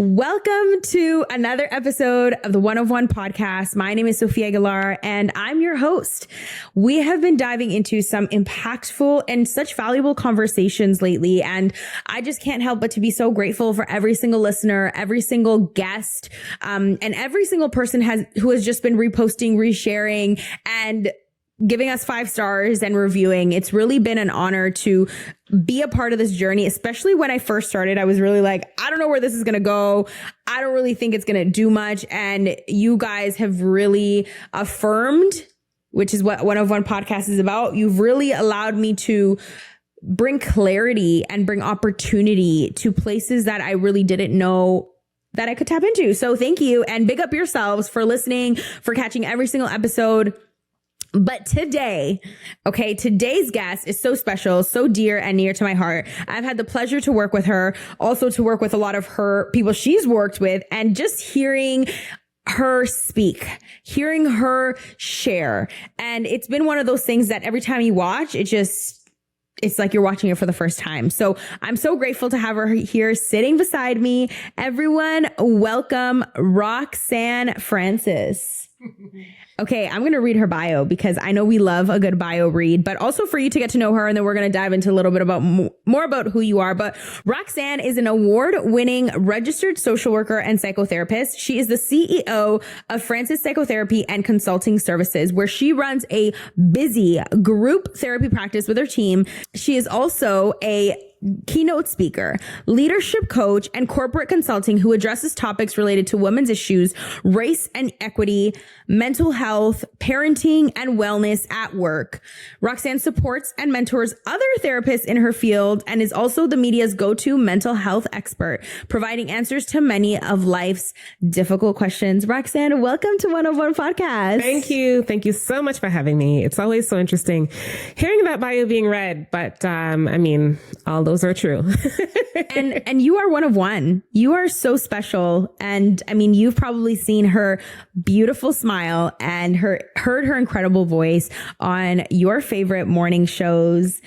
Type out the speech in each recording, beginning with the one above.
Welcome to another episode of the One of One podcast. My name is Sophia Aguilar and I'm your host. We have been diving into some impactful and such valuable conversations lately. And I just can't help but to be so grateful for every single listener, every single guest, and every single person who has just been reposting, resharing, and giving us 5 stars and reviewing. It's really been an honor to be a part of this journey, especially when I first started. I was really like, I don't know where this is going to go. I don't really think it's going to do much. And you guys have really affirmed, which is what One of One podcast is about. You've really allowed me to bring clarity and bring opportunity to places that I really didn't know that I could tap into. So thank you, and big up yourselves for listening, for catching every single episode. But today's guest is so special, so dear and near to my heart. I've had the pleasure to work with her, also to work with a lot of her people she's worked with, and just hearing her speak, hearing her share. And it's been one of those things that every time you watch, it's like you're watching it for the first time. So I'm so grateful to have her here sitting beside me. Everyone, welcome Roxanne Francis. Okay, I'm going to read her bio because I know we love a good bio read, but also for you to get to know her. And then we're going to dive into a little bit about more about who you are. But Roxanne is an award-winning registered social worker and psychotherapist. She is the CEO of Francis Psychotherapy and Consulting Services, where she runs a busy group therapy practice with her team. She is also a keynote speaker, leadership coach, and corporate consulting who addresses topics related to women's issues, race and equity, mental health, parenting, and wellness at work. Roxanne supports and mentors other therapists in her field and is also the media's go-to mental health expert, providing answers to many of life's difficult questions. Roxanne, welcome to One of One podcast. Thank you. Thank you so much for having me. It's always so interesting hearing that bio being read, but all those are true. and you are one of one. You are so special. And you've probably seen her beautiful smile and heard her incredible voice on your favorite morning shows,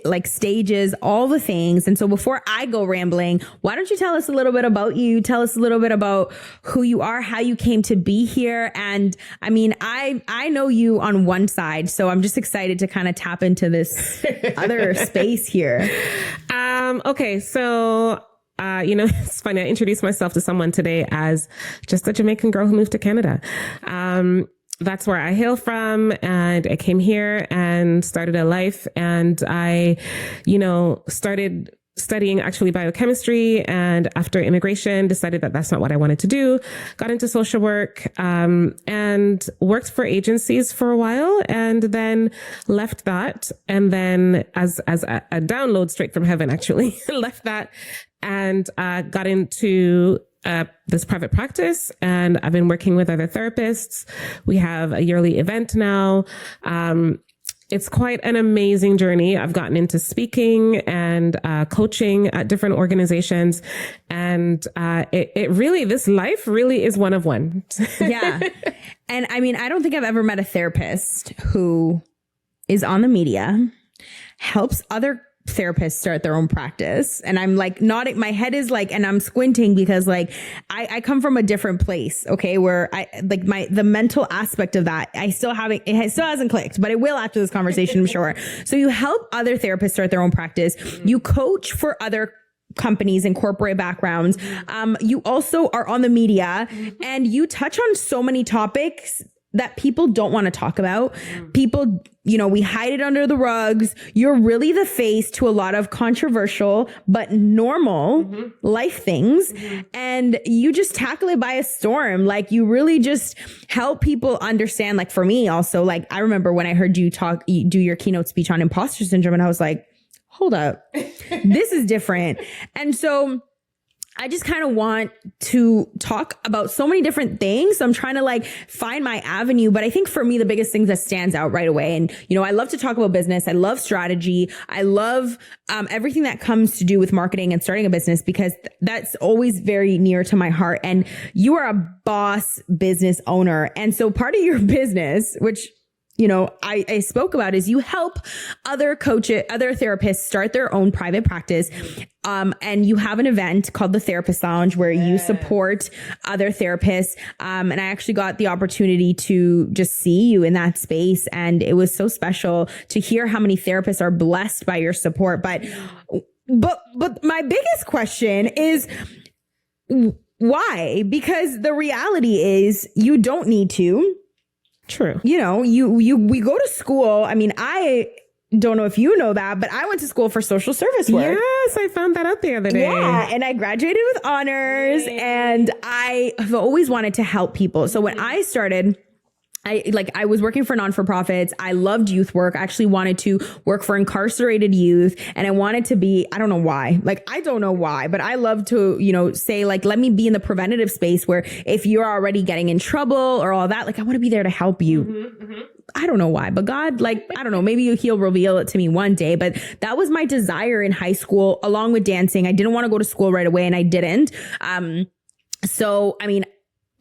like stages, all the things. And so before I go rambling, why don't you tell us a little bit about you? Tell us a little bit about who you are, how you came to be here. And I know you on one side, so I'm just excited to kind of tap into this other space here. Okay. So, it's funny. I introduced myself to someone today as just a Jamaican girl who moved to Canada. That's where I hail from, and I came here and started a life, and I, started studying actually biochemistry, and after immigration decided that that's not what I wanted to do, got into social work, and worked for agencies for a while, and then left that. And then as a download straight from heaven, actually left that and, got into this private practice, and I've been working with other therapists. We have a yearly event now. It's quite an amazing journey. I've gotten into speaking and coaching at different organizations, and this life really is one of one. Yeah. And I don't think I've ever met a therapist who is on the media, helps other therapists start their own practice. And I'm like nodding, my head is like, and I'm squinting because like I come from a different place, okay, where I like the mental aspect of that it still hasn't clicked, but it will after this conversation, I'm sure. So you help other therapists start their own practice. You coach for other companies and corporate backgrounds. You also are on the media, and you touch on so many topics that people don't want to talk about. People, we hide it under the rugs. You're really the face to a lot of controversial but normal life things. And you just tackle it by a storm. Like you really just help people understand. Like for me also, like I remember when I heard you do your keynote speech on imposter syndrome, and I was like, hold up, this is different. And so I just kind of want to talk about so many different things. So I'm trying to like find my avenue. But I think for me, the biggest thing that stands out right away. And, I love to talk about business. I love strategy. I love everything that comes to do with marketing and starting a business, because that's always very near to my heart. And you are a boss business owner. And so part of your business, which I spoke about is you help other therapists start their own private practice. And you have an event called the Therapist Lounge where you support other therapists. And I actually got the opportunity to just see you in that space. And it was so special to hear how many therapists are blessed by your support. But my biggest question is why? Because the reality is you don't need to. True. We go to school. I mean, I don't know if you know that, but I went to school for social service work. Yes, I found that out the other day. Yeah, and I graduated with honors, and I have always wanted to help people. So when I started, I was working for non-for-profits. I loved youth work. I actually wanted to work for incarcerated youth, and I wanted to be, I don't know why, but I love to, say let me be in the preventative space where if you're already getting in trouble or all that, I want to be there to help you. Mm-hmm, mm-hmm. I don't know why, but God, I don't know, maybe he'll reveal it to me one day, but that was my desire in high school, along with dancing. I didn't want to go to school right away, and I didn't.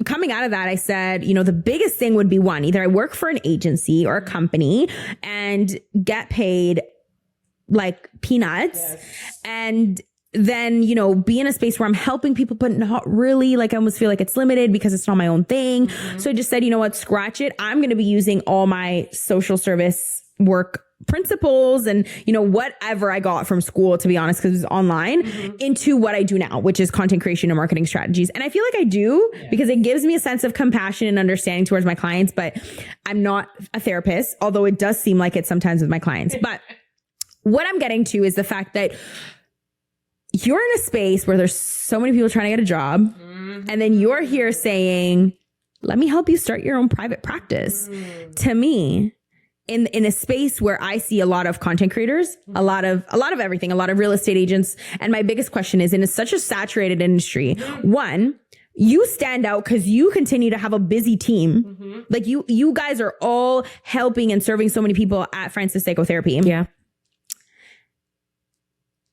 Coming out of that, I said, the biggest thing would be either I work for an agency or a company and get paid peanuts, and then, be in a space where I'm helping people, but not really. I almost feel like it's limited because it's not my own thing. Mm-hmm. So I just said, scratch it. I'm going to be using all my social service work principles and, whatever I got from school, to be honest, because it was online, into what I do now, which is content creation and marketing strategies. And I feel like I do because it gives me a sense of compassion and understanding towards my clients, but I'm not a therapist, although it does seem like it sometimes with my clients. But what I'm getting to is the fact that you're in a space where there's so many people trying to get a job, and then you're here saying, let me help you start your own private practice. To me, in a space where I see a lot of content creators, a lot of everything, a lot of real estate agents. And my biggest question is, in such a saturated industry, one, you stand out because you continue to have a busy team. Mm-hmm. You guys are all helping and serving so many people at Francis Psychotherapy. Yeah.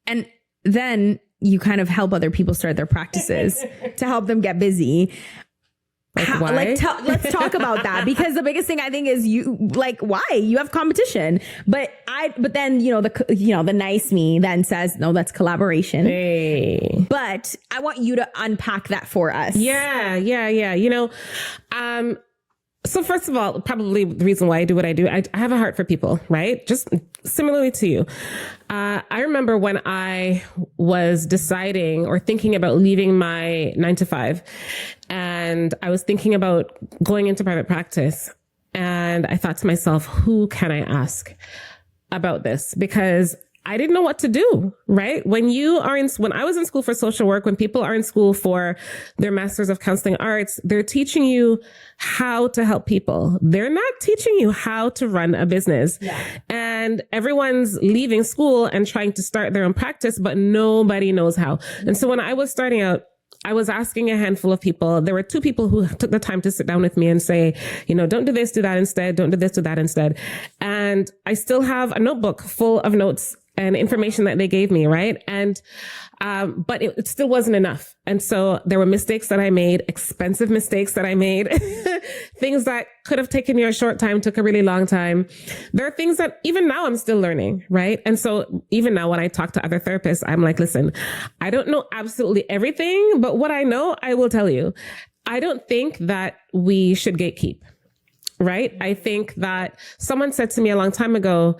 And then you kind of help other people start their practices to help them get busy. Why? Let's talk about that, because the biggest thing I think is why you have competition, but then the nice me then says, no, that's collaboration. Hey. But I want you to unpack that for us. Yeah. So first of all, probably the reason why I do what I do, I have a heart for people, right? Just similarly to you. I remember when I was deciding or thinking about leaving my 9-to-5, and I was thinking about going into private practice, and I thought to myself, who can I ask about this? Because I didn't know what to do, right? When I was in school for social work, when people are in school for their Masters of Counseling Arts, they're teaching you how to help people. They're not teaching you how to run a business. Yeah. And everyone's leaving school and trying to start their own practice, but nobody knows how. And so when I was starting out, I was asking a handful of people. There were 2 people who took the time to sit down with me and say, don't do this, do that instead. Don't do this, do that instead. And I still have a notebook full of notes and information that they gave me, right? And, but it still wasn't enough. And so there were mistakes that I made, expensive mistakes that I made, things that could have taken you a short time, took a really long time. There are things that even now I'm still learning, right? And so even now when I talk to other therapists, I'm like, listen, I don't know absolutely everything, but what I know, I will tell you. I don't think that we should gatekeep, right? I think that someone said to me a long time ago,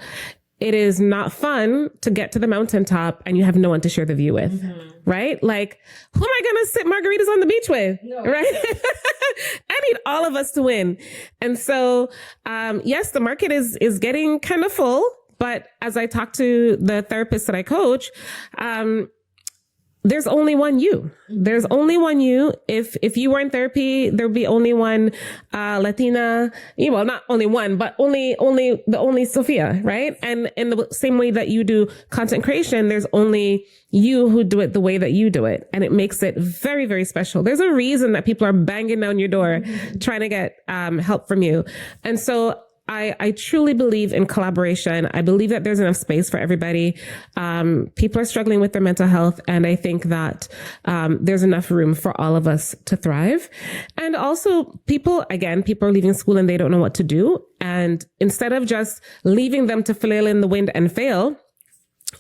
it is not fun to get to the mountaintop and you have no one to share the view with, right? Who am I going to sit margaritas on the beach with, right? I need all of us to win. And so, yes, the market is getting kind of full, but as I talk to the therapists that I coach, there's only one you. There's only one you. If you were in therapy, there'd be only one, Latina, well, not only one, but only Sophia, right? And in the same way that you do content creation, there's only you who do it the way that you do it. And it makes it very, very special. There's a reason that people are banging down your door trying to get, help from you. And so I truly believe in collaboration. I believe that there's enough space for everybody. People are struggling with their mental health. And I think that there's enough room for all of us to thrive. And also people are leaving school and they don't know what to do. And instead of just leaving them to flail in the wind and fail,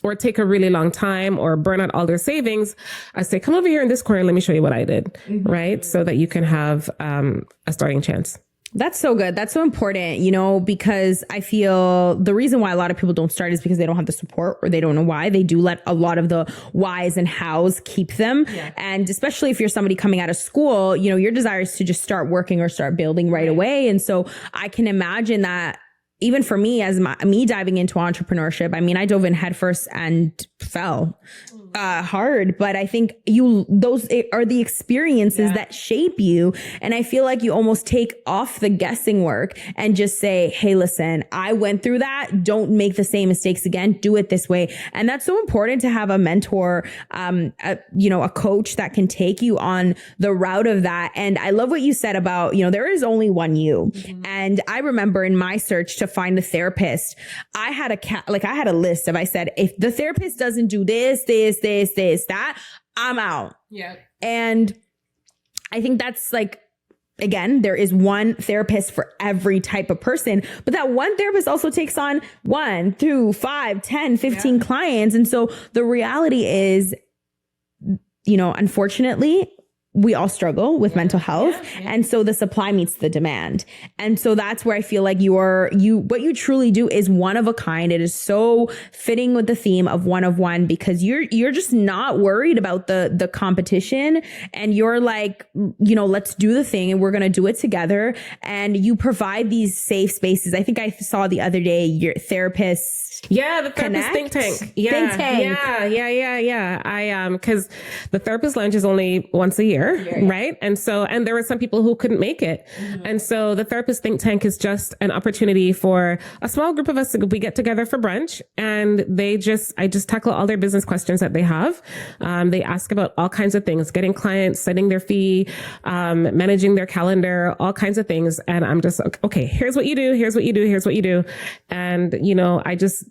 or take a really long time or burn out all their savings, I say, come over here in this corner. Let me show you what I did. Right. So that you can have a starting chance. That's so good. That's so important, you know, because I feel the reason why a lot of people don't start is because they don't have the support or they don't know why. They do let a lot of the whys and hows keep them. Yeah. And especially if you're somebody coming out of school, you know, your desire is to just start working or start building right away. And so I can imagine that even for me, as me diving into entrepreneurship, I mean, I dove in headfirst and fell hard, but I think those are the experiences that shape you. And I feel like you almost take off the guessing work and just say, hey, listen, I went through that. Don't make the same mistakes again. Do it this way. And that's so important to have a mentor, a coach that can take you on the route of that. And I love what you said about, you know, there is only one you. And I remember in my search to find a therapist, I had a list of, I said, if the therapist doesn't do this, that, I'm out. Yeah. And I think that's like, again, there is one therapist for every type of person, but that one therapist also takes on 1, 2, 5, 10, 15 clients. And so the reality is, you know, unfortunately, we all struggle with mental health. And so the supply meets the demand. And so that's where I feel like what you truly do is one of a kind. It is so fitting with the theme of one of one, because you're just not worried about the competition. And you're like, you know, let's do the thing and we're going to do it together. And you provide these safe spaces. I think I saw the other day your therapist. Yeah, the therapist think tank. Yeah, think tank. Yeah. Because the therapist lunch is only once a year, right? And there were some people who couldn't make it. And so the therapist think tank is just an opportunity for a small group of us. We get together for brunch and I just tackle all their business questions that they have. They ask about all kinds of things, getting clients, setting their fee, managing their calendar, all kinds of things. And I'm just, okay, here's what you do. Here's what you do. Here's what you do. And, you know, I just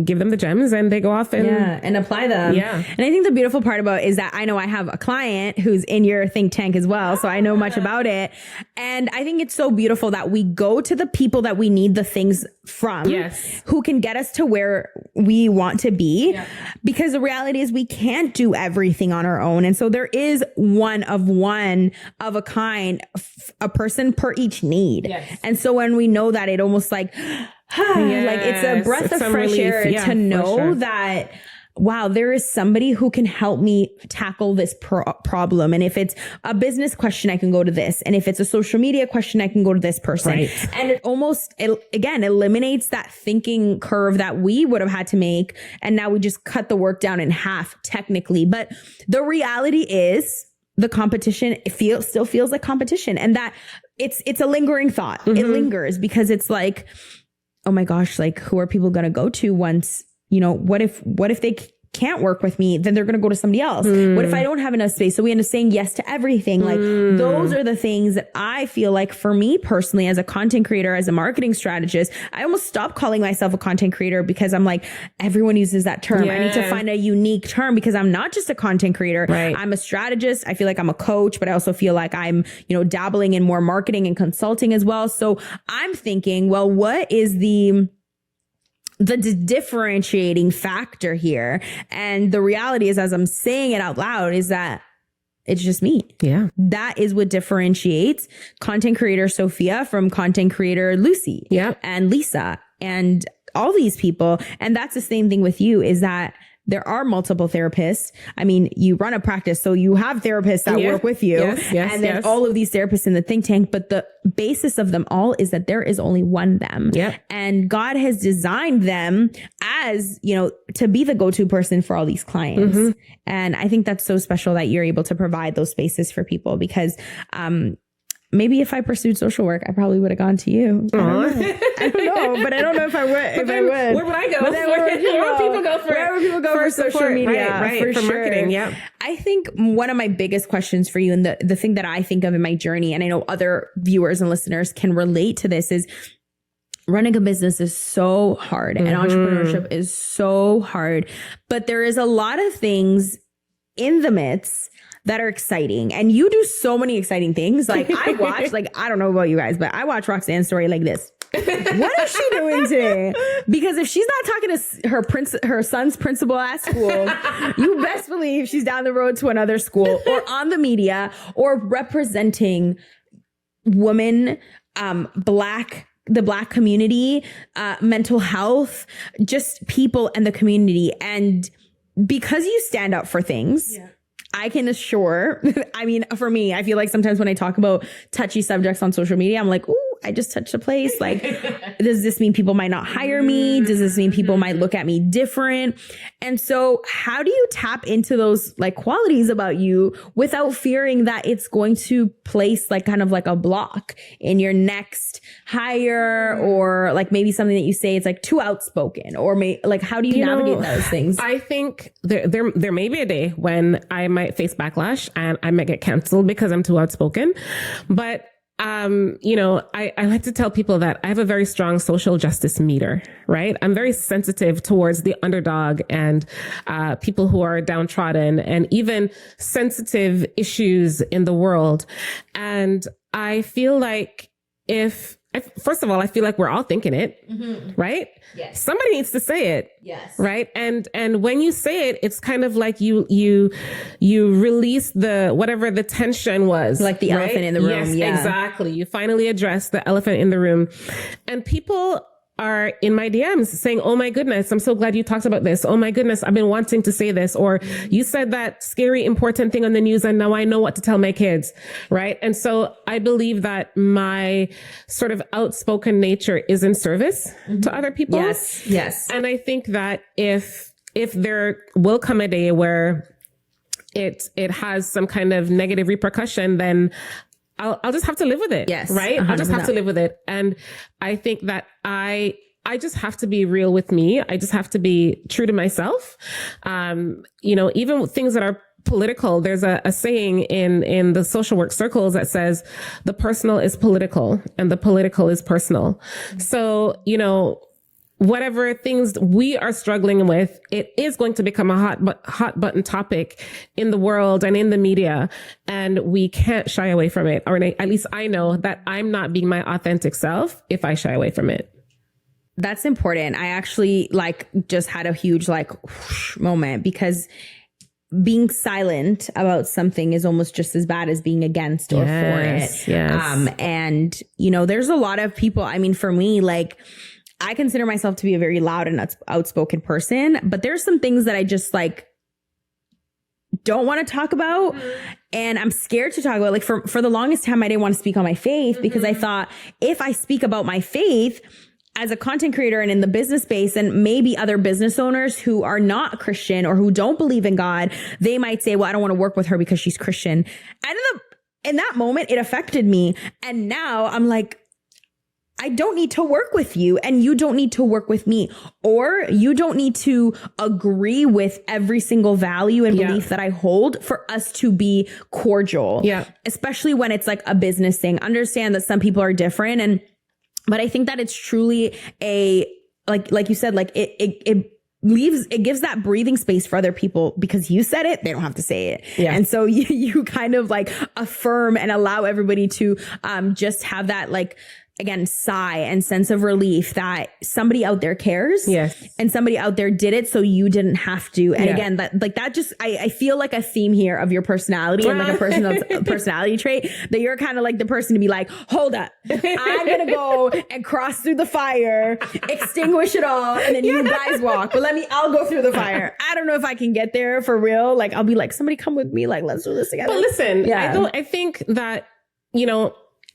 give them the gems and they go off and apply them. Yeah. And I think the beautiful part about it is that I know I have a client who's in your think tank as well. So I know much about it. And I think it's so beautiful that we go to the people that we need the things from, who can get us to where we want to be. Yeah. Because the reality is we can't do everything on our own. And so there is one of a kind, a person per each need. Yes. And so when we know that, it almost like, like it's a breath of fresh air to know that, wow, there is somebody who can help me tackle this problem. And if it's a business question, I can go to this. And if it's a social media question, I can go to this person. Right. And it almost, again, eliminates that thinking curve that we would have had to make. And now we just cut the work down in half technically. But the reality is the competition, still feels like competition. And that it's a lingering thought. It lingers because it's like, oh my gosh, like who are people going to go to once, you know, what if they can't work with me? Then they're going to go to somebody else. What if I don't have enough space? So we end up saying yes to everything. Like those are the things that I feel like for me personally, as a content creator, as a marketing strategist, I almost stopped calling myself a content creator because I'm like, everyone uses that term. I need to find a unique term because I'm not just a content creator. Right. I'm a strategist. I feel like I'm a coach, but I also feel like I'm, you know, dabbling in more marketing and consulting as well. So I'm thinking, well, what is the differentiating factor here? And the reality is, as I'm saying it out loud, is that it's just me. Yeah. That is what differentiates content creator Sophia from content creator Lucy and Lisa and all these people. And that's the same thing with you, is that there are multiple therapists. I mean, you run a practice, so you have therapists that work with you. And then all of these therapists in the think tank. But the basis of them all is that there is only one them. And God has designed them as, you know, to be the go-to person for all these clients. And I think that's so special that you're able to provide those spaces for people, because maybe if I pursued social work, I probably would have gone to you. I don't know, but I don't know if I would. Where would I go? Where would people go for social media? Right, for marketing. Yeah. I think one of my biggest questions for you, and the thing that I think of in my journey, and I know other viewers and listeners can relate to this, is running a business is so hard and entrepreneurship is so hard, but there is a lot of things in the midst that are exciting. And you do so many exciting things. Like I watch, like, I don't know about you guys, but I watch Roxanne's story like this. What is she doing today? Because if she's not talking to her son's principal at school, you best believe she's down the road to another school or on the media or representing women, the Black community, mental health, just people and the community. And because you stand up for things, I can assure, I mean, for me, I feel like sometimes when I talk about touchy subjects on social media, I'm like, ooh, I just touched a place. Like, does this mean people might not hire me? Does this mean people might look at me different? And so how do you tap into those like qualities about you without fearing that it's going to place like kind of like a block in your next hire, or like maybe something that you say it's like too outspoken, or like how do you navigate those things? I think there may be a day when I might face backlash and I might get canceled because I'm too outspoken. But I like to tell people that I have a very strong social justice meter, right? I'm very sensitive towards the underdog and people who are downtrodden, and even sensitive issues in the world. And I feel like first of all, I feel like we're all thinking it, right? Yes. Somebody needs to say it. Yes. Right. And when you say it, it's kind of like you release whatever the tension was. Like the elephant in the room. Yes, exactly. You finally address the elephant in the room. And people are in my DMs saying, oh my goodness, I'm so glad you talked about this. Oh my goodness, I've been wanting to say this. Or you said that scary, important thing on the news and now I know what to tell my kids. Right. And so I believe that my sort of outspoken nature is in service to other people. Yes. Yes. And I think that if there will come a day where it has some kind of negative repercussion, then I'll just have to live with it. Yes. Right. 100%. I'll just have to live with it. And I think that I just have to be real with me. I just have to be true to myself. Even with things that are political, there's a saying in the social work circles that says the personal is political and the political is personal. So, whatever things we are struggling with, it is going to become a hot button topic in the world and in the media. And we can't shy away from it. Or at least I know that I'm not being my authentic self if I shy away from it. That's important. I actually just had a huge whoosh moment, because being silent about something is almost just as bad as being against or for it. Yes. And there's a lot of people, I mean, for me, I consider myself to be a very loud and outspoken person, but there's some things that I just don't want to talk about. And I'm scared to talk about. For the longest time, I didn't want to speak on my faith because I thought if I speak about my faith as a content creator and in the business space, and maybe other business owners who are not Christian or who don't believe in God, they might say, well, I don't want to work with her because she's Christian. And in that moment, it affected me. And now I'm like, I don't need to work with you and you don't need to work with me, or you don't need to agree with every single value and belief that I hold for us to be cordial. Yeah. Especially when it's a business thing. Understand that some people are different. But I think that it's truly like you said, it gives that breathing space for other people, because you said it, they don't have to say it. Yeah. And so you kind of affirm and allow everybody to just have that again, sigh and sense of relief that somebody out there cares. Yes. And somebody out there did it so you didn't have to. And again, that just, I feel like a theme here of your personality and a personal personality trait, that you're kind of the person to be hold up, I'm going to go and cross through the fire, extinguish it all, and then you guys walk. But I'll go through the fire. I don't know if I can get there for real. I'll be somebody come with me. Let's do this together. But listen, I think that,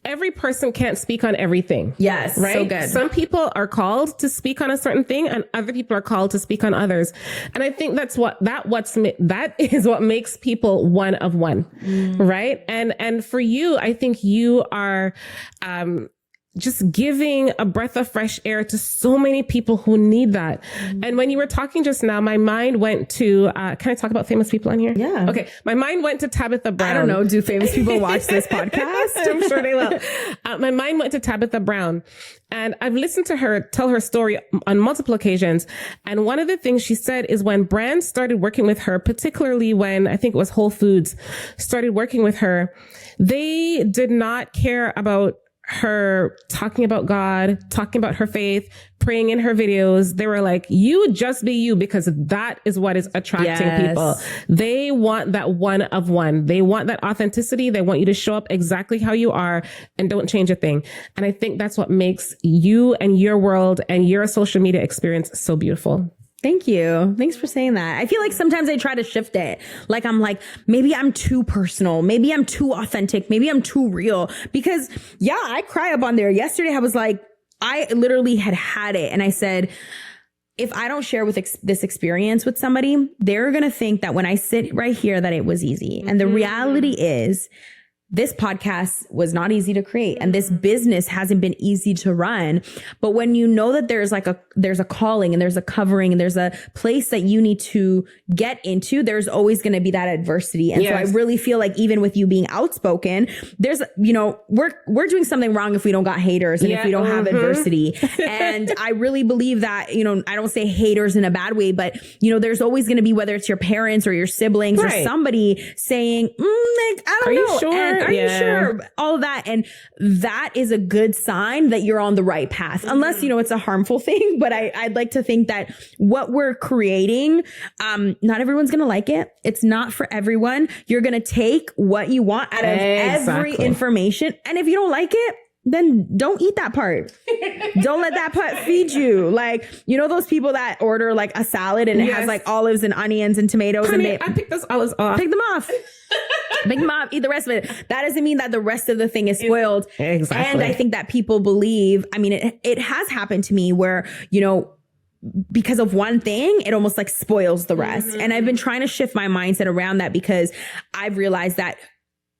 every person can't speak on everything. Yes. Right. So good. Some people are called to speak on a certain thing and other people are called to speak on others. And I think that is what makes people one of one. Right. And for you, I think you are, just giving a breath of fresh air to so many people who need that. And when you were talking just now, my mind went to, can I talk about famous people on here? Yeah. Okay. My mind went to Tabitha Brown. I don't know. Do famous people watch this podcast? I'm sure they will. My mind went to Tabitha Brown, and I've listened to her tell her story on multiple occasions. And one of the things she said is when brands started working with her, particularly when I think it was Whole Foods started working with her, they did not care about her talking about God, talking about her faith, praying in her videos. They were like, you just be you, because that is what is attracting people. They want that one of one. They want that authenticity. They want you to show up exactly how you are and don't change a thing. And I think that's what makes you and your world and your social media experience so beautiful. Thank you. Thanks for saying that. I feel like sometimes I try to shift it. Like I'm like, maybe I'm too personal. Maybe I'm too authentic. Maybe I'm too real. Because yeah, I cry up on there. Yesterday I was like, I literally had it. And I said, if I don't share with this experience with somebody, they're going to think that when I sit right here, that it was easy. And the reality is, this podcast was not easy to create, and this business hasn't been easy to run. But when you know that there's a calling and there's a covering and there's a place that you need to get into, there's always going to be that adversity. And so I really feel like even with you being outspoken, there's, we're doing something wrong if we don't got haters and if we don't have adversity. And I really believe that, I don't say haters in a bad way, but there's always going to be, whether it's your parents or your siblings or somebody saying, I don't know. You sure? Are you sure? All of that. And that is a good sign that you're on the right path, unless, it's a harmful thing. But I'd like to think that what we're creating, not everyone's going to like it. It's not for everyone. You're going to take what you want out of every information. And if you don't like it, then don't eat that part. Don't let that part feed you. Like, those people that order like a salad and it has like olives and onions and tomatoes. Honey, and I picked those olives off. Pick them off. Pick them off. Eat the rest of it. That doesn't mean that the rest of the thing is spoiled. Exactly. And I think that people believe, it has happened to me where, because of one thing, it almost like spoils the rest. And I've been trying to shift my mindset around that, because I've realized that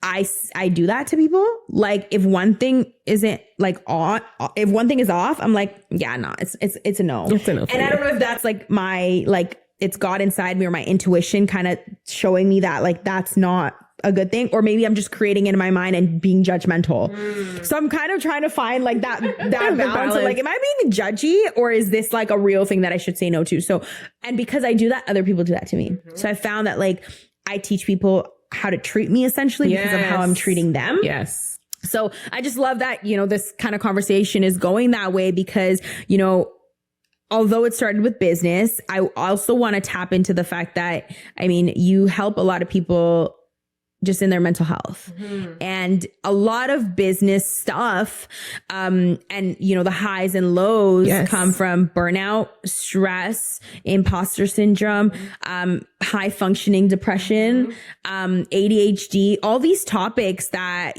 I do that to people. Like if one thing isn't like on, if one thing is off, I'm like, yeah, no, it's a no. It's a no. And I don't know if that's like my, like it's God inside me or my intuition kind of showing me that like, that's not a good thing. Or maybe I'm just creating it in my mind and being judgmental. So I'm kind of trying to find like that balance of like, am I being judgy or is this like a real thing that I should say no to? So, and because I do that, other people do that to me. So I found that like I teach people how to treat me essentially because of how I'm treating them. Yes. So I just love that, this kind of conversation is going that way because, although it started with business, I also want to tap into the fact that, you help a lot of people just in their mental health and a lot of business stuff. And the highs and lows come from burnout, stress, imposter syndrome, high functioning depression, ADHD, all these topics that,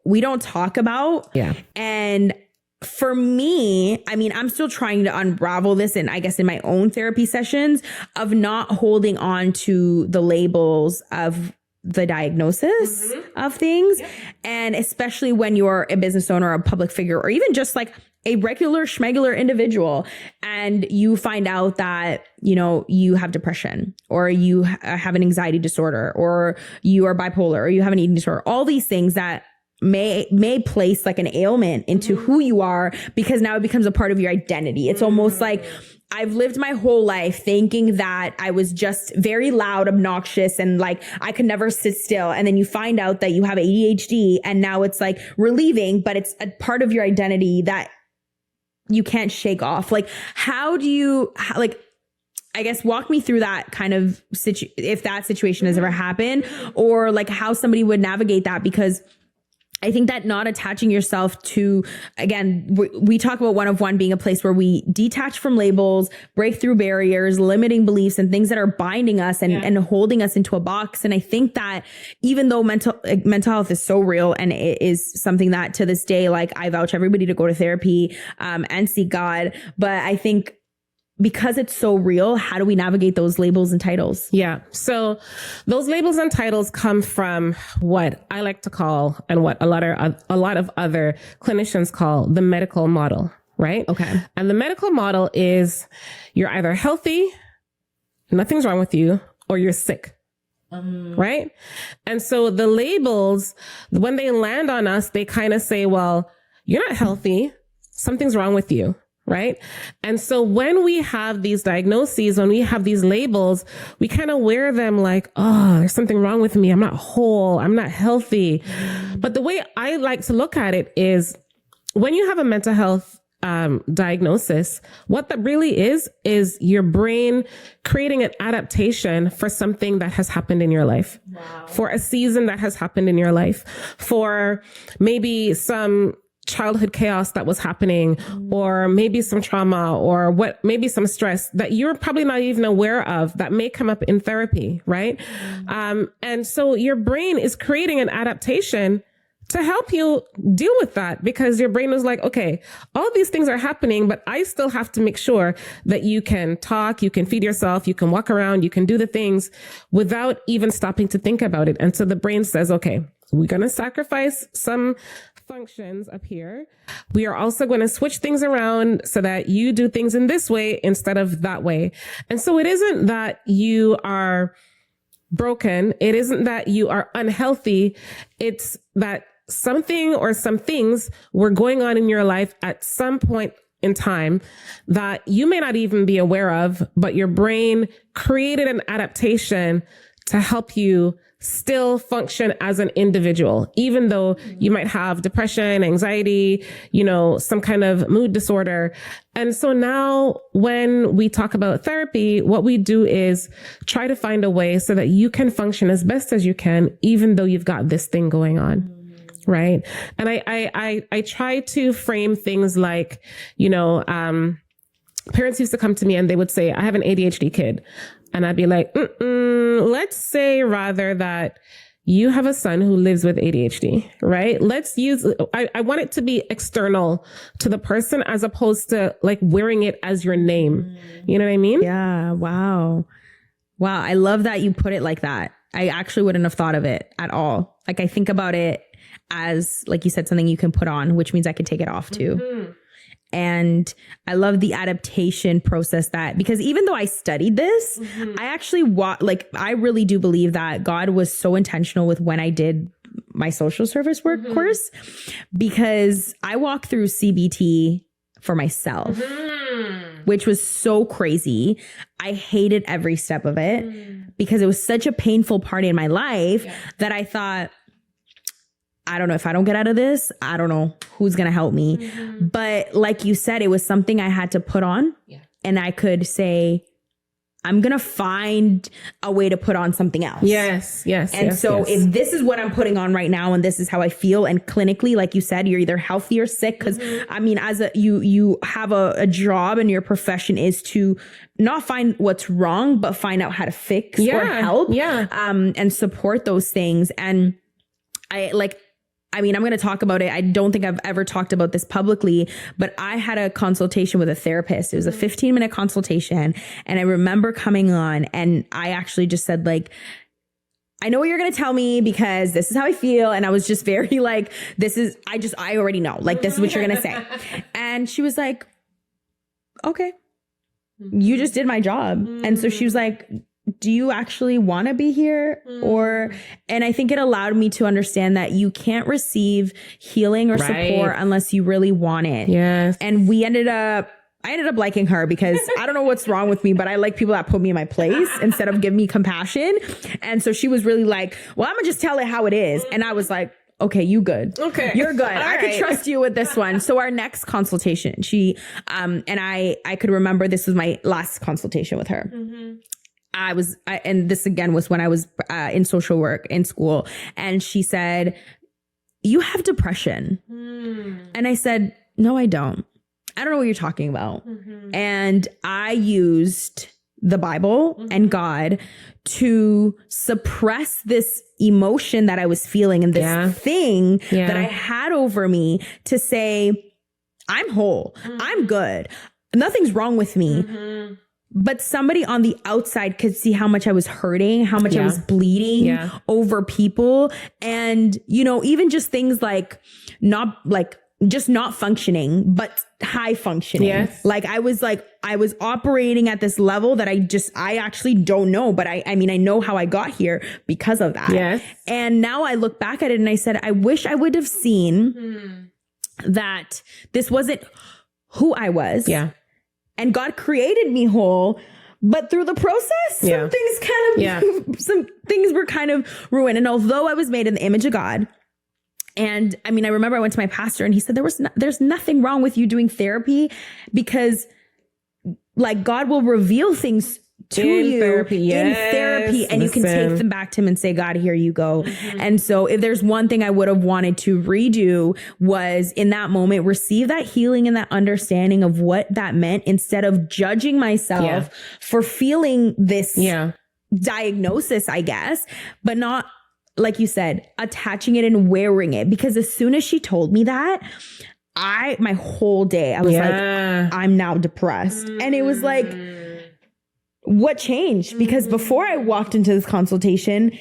we don't talk about. Yeah. And for me, I'm still trying to unravel this and I guess in my own therapy sessions of not holding on to the labels of the diagnosis of things. And especially when you're a business owner, a public figure, or even just like a regular schmegular individual and you find out that, you have depression or you have an anxiety disorder or you are bipolar or you have an eating disorder, all these things that may place like an ailment into who you are because now it becomes a part of your identity. It's almost like I've lived my whole life thinking that I was just very loud, obnoxious, and like I could never sit still. And then you find out that you have ADHD and now it's like relieving, but it's a part of your identity that you can't shake off. Like, how do you, I guess walk me through that kind of if that situation has ever happened or like how somebody would navigate that, because I think that not attaching yourself to, again, we talk about one of one being a place where we detach from labels, break through barriers, limiting beliefs and things that are binding us and holding us into a box. And I think that even though mental health is so real and it is something that to this day, like I vouch everybody to go to therapy, and seek God. But I think because it's so real, how do we navigate those labels and titles? Yeah. So those labels and titles come from what I like to call, and what a lot of other clinicians call, the medical model, right? Okay. And the medical model is you're either healthy, nothing's wrong with you, or you're sick. Right? And so the labels, when they land on us, they kind of say, well, you're not healthy, something's wrong with you. Right? And so when we have these diagnoses, when we have these labels, we kind of wear them like, oh, there's something wrong with me. I'm not whole. I'm not healthy. But the way I like to look at it is when you have a mental health diagnosis, what that really is your brain creating an adaptation for something that has happened in your life, for a season that has happened in your life, for maybe some childhood chaos that was happening, or maybe some trauma, or maybe some stress that you're probably not even aware of that may come up in therapy, right? And so your brain is creating an adaptation to help you deal with that, because your brain was like, okay, all these things are happening, but I still have to make sure that you can talk, you can feed yourself, you can walk around, you can do the things without even stopping to think about it. And so the brain says, okay, we're going to sacrifice some functions up here. We are also going to switch things around so that you do things in this way instead of that way. And so it isn't that you are broken. It isn't that you are unhealthy. It's that something or some things were going on in your life at some point in time that you may not even be aware of, but your brain created an adaptation to help you still function as an individual, even though you might have depression, anxiety, some kind of mood disorder. And so now when we talk about therapy, what we do is try to find a way so that you can function as best as you can, even though you've got this thing going on. Right. And I try to frame things like, parents used to come to me and they would say, I have an ADHD kid. And I'd be like, let's say rather that you have a son who lives with ADHD, right? I want it to be external to the person as opposed to like wearing it as your name. You know what I mean? Yeah. Wow. I love that you put it like that. I actually wouldn't have thought of it at all. Like I think about it as, like you said, something you can put on, which means I could take it off too. Mm-hmm. And I love the adaptation process because even though I studied this, I actually I really do believe that God was so intentional with when I did my social service work course, because I walked through CBT for myself, which was so crazy. I hated every step of it because it was such a painful part in my life that I thought, I don't know, if I don't get out of this, I don't know who's going to help me. But like you said, it was something I had to put on and I could say, I'm going to find a way to put on something else. Yes. If this is what I'm putting on right now and this is how I feel, and clinically, like you said, you're either healthy or sick. Because I mean, you have a job and your profession is to not find what's wrong, but find out how to fix or help and support those things. And I'm going to talk about it. I don't think I've ever talked about this publicly, but I had a consultation with a therapist. It was a 15-minute consultation. And I remember coming on and I actually just said, like, I know what you're going to tell me because this is how I feel. And I was just very like, I already know, like, this is what you're going to say. And she was like, okay, you just did my job. And so she was like, do you actually want to be here? And I think it allowed me to understand that you can't receive healing or support unless you really want it. Yes. And I ended up liking her because I don't know what's wrong with me, but I like people that put me in my place instead of give me compassion. And so she was really like, well, I'm gonna just tell it how it is. And I was like, okay, you good. Okay. You're good. I could trust you with this one. So our next consultation, she, and I could remember this was my last consultation with her. And this again was when I was in social work in school. And she said, you have depression. And I said, no, I don't. I don't know what you're talking about. And I used the Bible and God to suppress this emotion that I was feeling and this thing that I had over me to say, I'm whole. I'm good. nothing's wrong with me. But somebody on the outside could see how much I was hurting, how much I was bleeding over people. And, even just things like just not functioning, but high functioning. Yes. I was operating at this level that I actually don't know, but I mean, I know how I got here because of that. Yes. And now I look back at it and I said, I wish I would have seen that this wasn't who I was. Yeah. And God created me whole, but through the process, some things were kind of ruined. And although I was made in the image of God, and I mean, I remember I went to my pastor and he said, there's nothing wrong with you doing therapy, because God will reveal things to you in therapy, and you can take them back to him and say, God, here you go. And so if there's one thing I would have wanted to redo, was in that moment, receive that healing and that understanding of what that meant, instead of judging myself for feeling this diagnosis, I guess, but not, like you said, attaching it and wearing it. Because as soon as she told me that, my whole day, I was like, I'm now depressed. And it was like, what changed? Because before I walked into this consultation,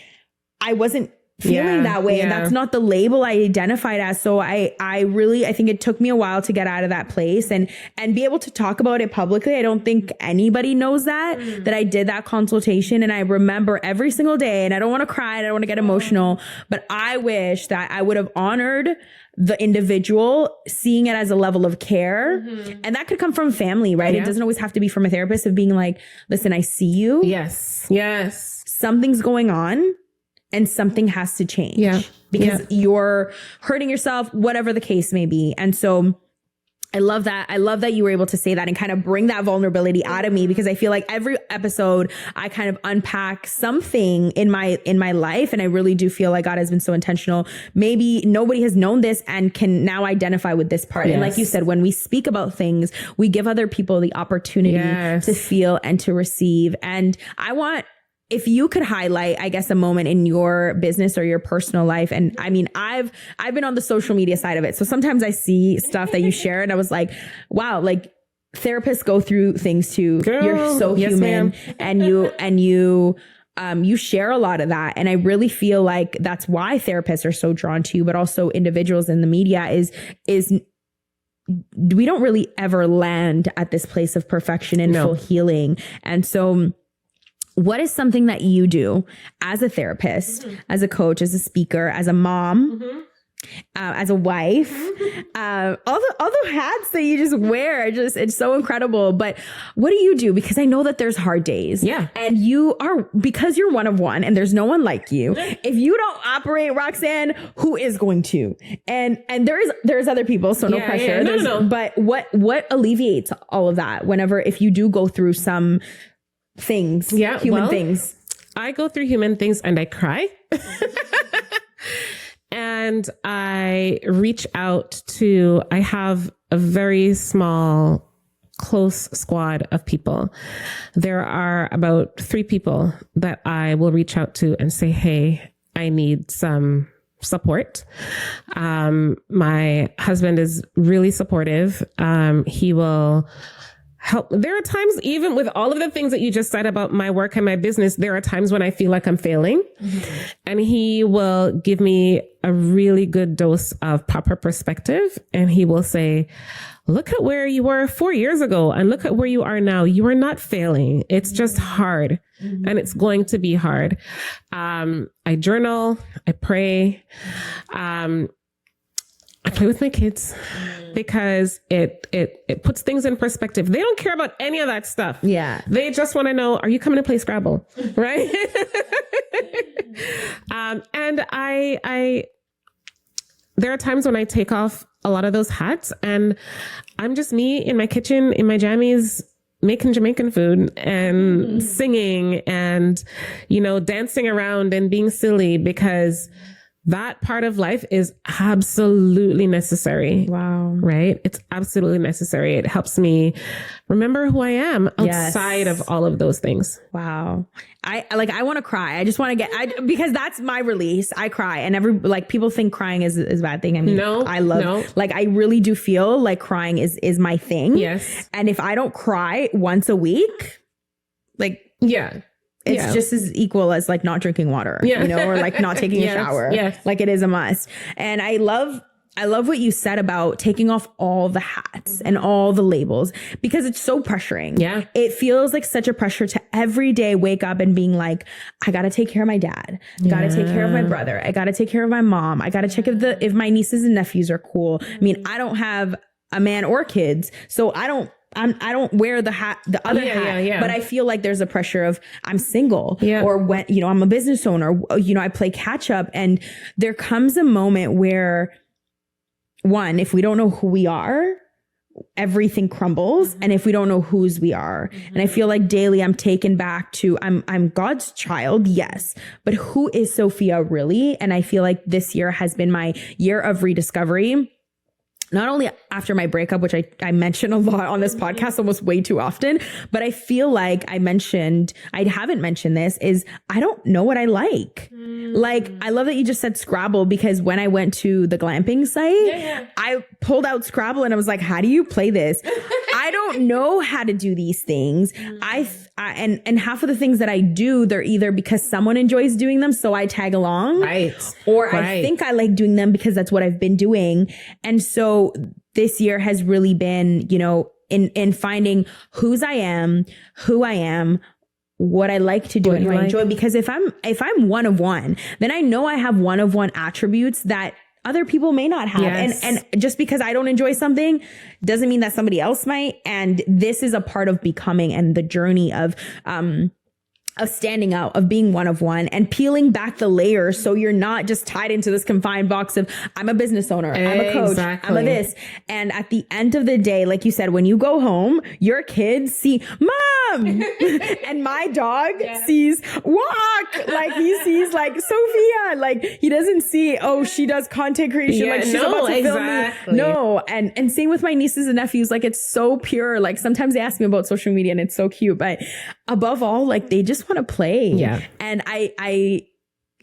I wasn't feeling that way. And that's not the label I identified as. So I think it took me a while to get out of that place and be able to talk about it publicly. I don't think anybody knows that I did that consultation. And I remember every single day, and I don't want to cry, I don't want to get emotional, but I wish that I would have honored the individual, seeing it as a level of care. And that could come from family, right? It doesn't always have to be from a therapist, of being like, listen, I see you. Yes. Something's going on and something has to change because you're hurting yourself, whatever the case may be. And so I love that. I love that you were able to say that and kind of bring that vulnerability out of me, because I feel like every episode I kind of unpack something in my life. And I really do feel like God has been so intentional. Maybe nobody has known this and can now identify with this part. And like you said, when we speak about things, we give other people the opportunity to feel and to receive. And if you could highlight, I guess, a moment in your business or your personal life. And I mean, I've been on the social media side of it. So sometimes I see stuff that you share and I was like, wow, therapists go through things too. Girl, you're so human, and you share a lot of that. And I really feel like that's why therapists are so drawn to you, but also individuals in the media is we don't really ever land at this place of perfection and full healing. And so what is something that you do as a therapist, as a coach, as a speaker, as a mom, as a wife, all the hats that you just wear, it's so incredible. But what do you do? Because I know that there's hard days. Yeah. And because you're one of one and there's no one like you. If you don't operate, Roxanne, who is going to? And there's other people, so no pressure. Yeah. No. But what alleviates all of that if you do go through some things, human things? I go through human things and I cry. And I reach out I have a very small, close squad of people. There are about 3 people that I will reach out to and say, hey, I need some support. My husband is really supportive. He will help. There are times, even with all of the things that you just said about my work and my business, there are times when I feel like I'm failing, and he will give me a really good dose of proper perspective. And he will say, look at where you were 4 years ago and look at where you are now. You are not failing. It's just hard, and it's going to be hard. I journal, I pray, I play with my kids, because it puts things in perspective. They don't care about any of that stuff. Yeah. They just want to know, are you coming to play Scrabble? Right? And there are times when I take off a lot of those hats and I'm just me in my kitchen, in my jammies, making Jamaican food and singing and, dancing around and being silly, because that part of life is absolutely necessary. Wow. Right? It's absolutely necessary. It helps me remember who I am outside of all of those things. Wow. I want to cry. I just want to because that's my release. I cry, and people think crying is a bad thing. I mean, I really do feel like crying is my thing. Yes. And if I don't cry once a week, it's just as equal as like not drinking water, or like not taking a shower. Yes. Like it is a must. And I love what you said about taking off all the hats and all the labels, because it's so pressuring. Yeah. It feels like such a pressure to every day wake up and being like, I got to take care of my dad. I got to take care of my brother. I got to take care of my mom. I got to check if my nieces and nephews are cool. I mean, I don't have a man or kids, so I don't wear the other hat, but I feel like there's a pressure of I'm single or when, I'm a business owner, I play catch up, and there comes a moment where one, if we don't know who we are, everything crumbles. And if we don't know whose we are, and I feel like daily I'm taken back to, I'm God's child. Yes. But who is Sophia really? And I feel like this year has been my year of rediscovery. Not only after my breakup, which I mention a lot on this podcast, almost way too often, but I feel like I haven't mentioned this, is I don't know what I like. Like, I love that you just said Scrabble, because when I went to the glamping site, I pulled out Scrabble and I was like, how do you play this? I don't know how to do these things. And half of the things that I do, they're either because someone enjoys doing them, so I tag along, or I think I like doing them because that's what I've been doing. And so this year has really been, in finding who I am, what I like to do and who I enjoy. Because if I'm one of one, then I know I have one of one attributes that other people may not have. And just because I don't enjoy something doesn't mean that somebody else might. And this is a part of becoming and the journey of standing out, of being one of one, and peeling back the layers, so you're not just tied into this confined box of I'm a business owner, I'm a coach, I'm a this. And at the end of the day, like you said, when you go home, your kids see Mom and my dog sees Walk. Like he sees like Sophia. Like he doesn't see, she does content creation. Like she's about to film me. No. And same with my nieces and nephews. Like it's so pure. Like sometimes they ask me about social media and it's so cute, but above all, like they just want to play. And I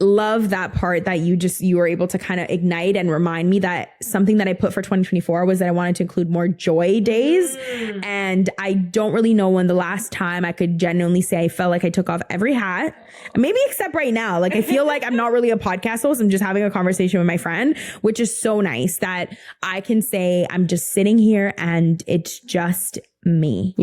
love that part that you were able to kind of ignite and remind me that something that I put for 2024 was that I wanted to include more joy days. And I don't really know when the last time I could genuinely say I felt like I took off every hat, maybe except right now. Like I feel like I'm not really a podcast host. I'm just having a conversation with my friend, which is so nice that I can say I'm just sitting here and it's just me.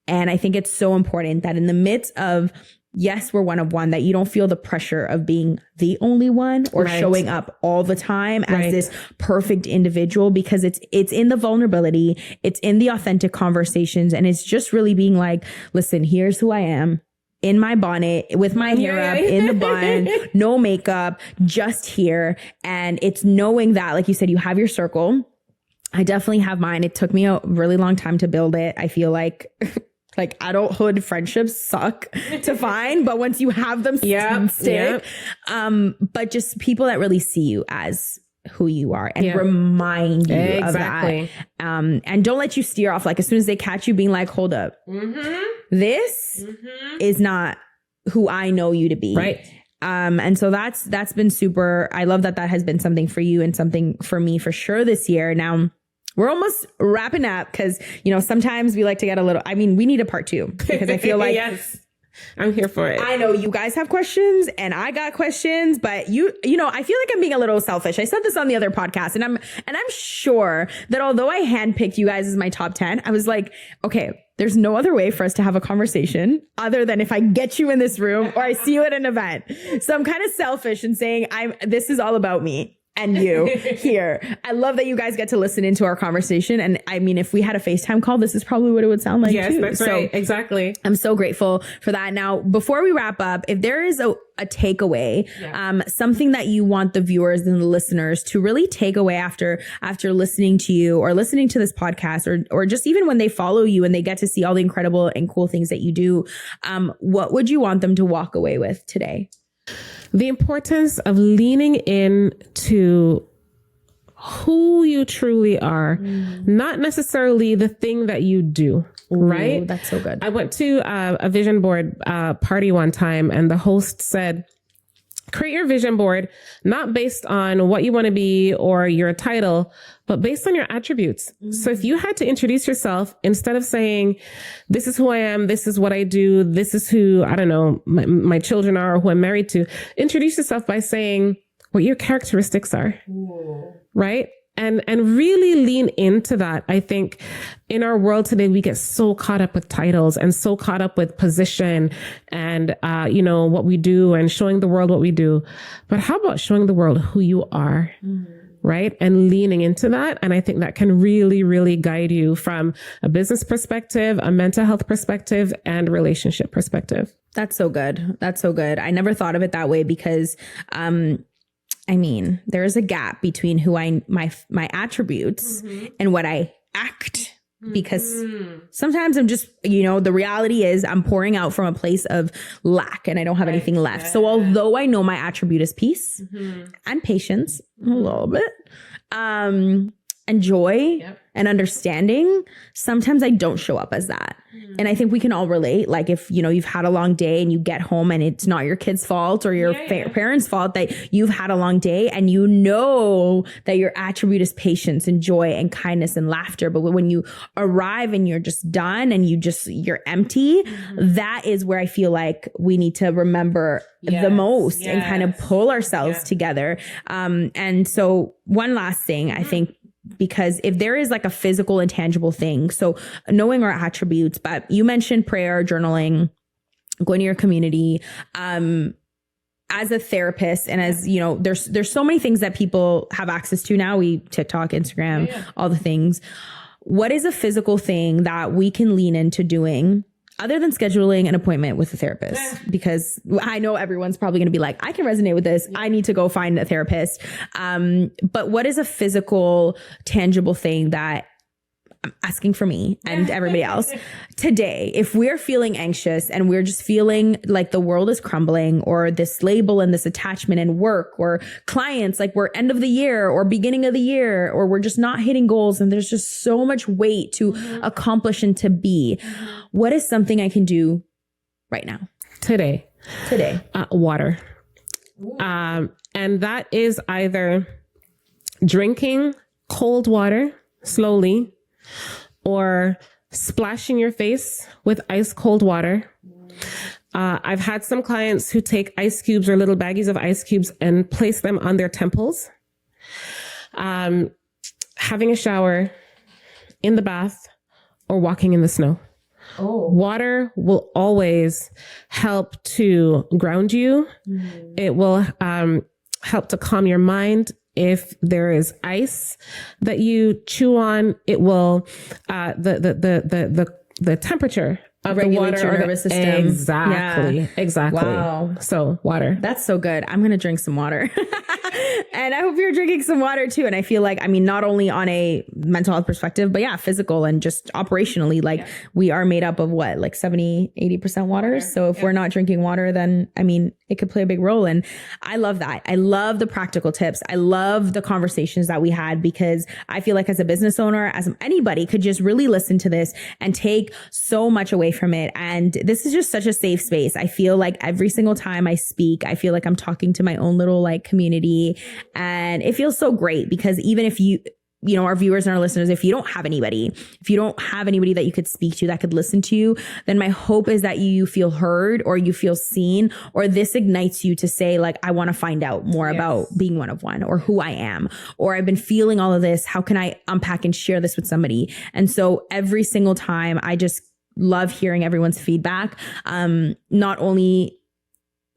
And I think it's so important that in the midst of, yes, we're one of one, that you don't feel the pressure of being the only one or showing up all the time as this perfect individual, because it's in the vulnerability, it's in the authentic conversations, and it's just really being like, listen, here's who I am. In my bonnet, with my hair up, in the bun, no makeup, just here. And it's knowing that, like you said, you have your circle. I definitely have mine. It took me a really long time to build it. I feel like adulthood friendships suck to find, but once you have them, stick. But just people that really see you as who you are and remind you of that. And don't let you steer off. Like as soon as they catch you being like, hold up, this is not who I know you to be. And so that's been super. I love that has been something for you and something for me for sure this year. Now, we're almost wrapping up because, sometimes we like to get a little, we need a part 2 because I feel like I'm here for it. I know you guys have questions and I got questions, but I feel like I'm being a little selfish. I said this on the other podcast and I'm sure that although I handpicked you guys as my top 10, I was like, okay, there's no other way for us to have a conversation other than if I get you in this room or I see you at an event. So I'm kind of selfish in saying this is all about me and you here. I love that you guys get to listen into our conversation. And if we had a FaceTime call, this is probably what it would sound like too. Yes, that's right. Exactly. I'm so grateful for that. Now, before we wrap up, if there is a takeaway, something that you want the viewers and the listeners to really take away after listening to you or listening to this podcast, or just even when they follow you and they get to see all the incredible and cool things that you do, what would you want them to walk away with today? The importance of leaning in to who you truly are, not necessarily the thing that you do. Right? That's so good. I went to a vision board party one time, and the host said, create your vision board, not based on what you want to be or your title, but based on your attributes. So if you had to introduce yourself, instead of saying, this is who I am, this is what I do, this is who, I don't know, my children are, or who I'm married to, introduce yourself by saying what your characteristics are. Right? And really lean into that. I think in our world today, we get so caught up with titles and so caught up with position and, what we do and showing the world what we do. But how about showing the world who you are? Right? And leaning into that. And I think that can really, really guide you from a business perspective, a mental health perspective, and relationship perspective. That's so good. That's so good. I never thought of it that way because, there is a gap between who my attributes and what I act, because sometimes I'm just, the reality is I'm pouring out from a place of lack and I don't have anything left. So although I know my attribute is peace and patience a little bit, and joy and understanding, sometimes I don't show up as that. And I think we can all relate. Like if, you've had a long day and you get home and it's not your kid's fault or your parents' fault that you've had a long day, and you know that your attribute is patience and joy and kindness and laughter. But when you arrive and you're just done and you're empty, that is where I feel like we need to remember the most and kind of pull ourselves together. And so one last thing, I think, because if there is like a physical and tangible thing, so knowing our attributes, but you mentioned prayer, journaling, going to your community, as a therapist and as, there's so many things that people have access to now. TikTok, Instagram, all the things. What is a physical thing that we can lean into doing other than scheduling an appointment with a therapist? Because I know everyone's probably going to be like, I can resonate with this. I need to go find a therapist. But what is a physical, tangible thing that I'm asking for me and everybody else today? If we're feeling anxious and we're just feeling like the world is crumbling, or this label and this attachment and work or clients, like we're end of the year or beginning of the year, or we're just not hitting goals and there's just so much weight to accomplish and to be, what is something I can do right now? Today. Water. And that is either drinking cold water slowly, or splashing your face with ice cold water. I've had some clients who take ice cubes or little baggies of ice cubes and place them on their temples. Having a shower, in the bath, or walking in the snow. Water will always help to ground you. It will help to calm your mind. If there is ice that you chew on, it will the temperature of the water, your nervous system. Exactly. Wow. So water. That's so good. I'm going to drink some water. And I hope you're drinking some water too. And I feel like, not only on a mental health perspective, but physical and just operationally, we are made up of what, like 70, 80% water. So if we're not drinking water, then it could play a big role. And I love that. I love the practical tips. I love the conversations that we had, because I feel like as a business owner, as anybody could just really listen to this and take so much away from it. And this is just such a safe space. I feel like every single time I speak, I feel like I'm talking to my own little community, and it feels so great, because even if our viewers and our listeners, if you don't have anybody that you could speak to, that could listen to you, then my hope is that you feel heard, or you feel seen, or this ignites you to say, I want to find out more about being one of one, or who I am, or I've been feeling all of this. How can I unpack and share this with somebody? And so every single time, I just love hearing everyone's feedback. Not only,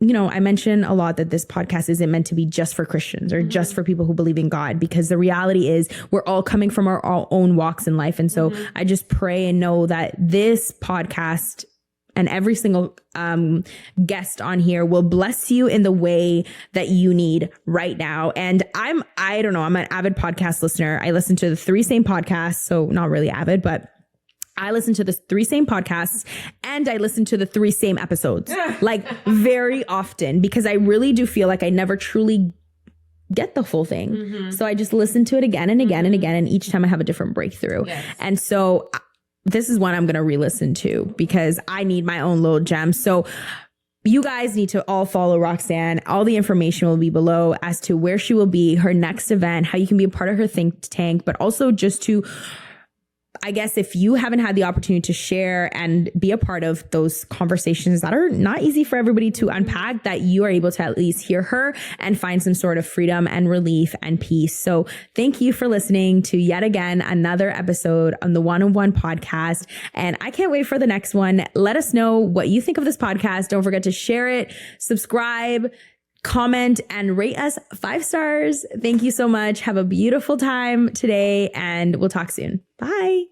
I mention a lot that this podcast isn't meant to be just for Christians or just for people who believe in God, because the reality is we're all coming from our own walks in life. And so I just pray and know that this podcast and every single guest on here will bless you in the way that you need right now. And I'm an avid podcast listener. I listen to the 3 same podcasts, so not really avid, but I listen to the 3 same podcasts and I listen to the 3 same episodes, like very often, because I really do feel like I never truly get the full thing. Mm-hmm. So I just listen to it again and again and again. And each time I have a different breakthrough. Yes. And so this is one I'm going to re-listen to because I need my own little gems. So you guys need to all follow Roxanne. All the information will be below as to where she will be, her next event, how you can be a part of her think tank, but also just to, I guess, if you haven't had the opportunity to share and be a part of those conversations that are not easy for everybody to unpack, that you are able to at least hear her and find some sort of freedom and relief and peace. So thank you for listening to yet again another episode on the One-on-One podcast. And I can't wait for the next one. Let us know what you think of this podcast. Don't forget to share it, subscribe, comment, and rate us 5 stars. Thank you so much. Have a beautiful time today, and we'll talk soon. Bye.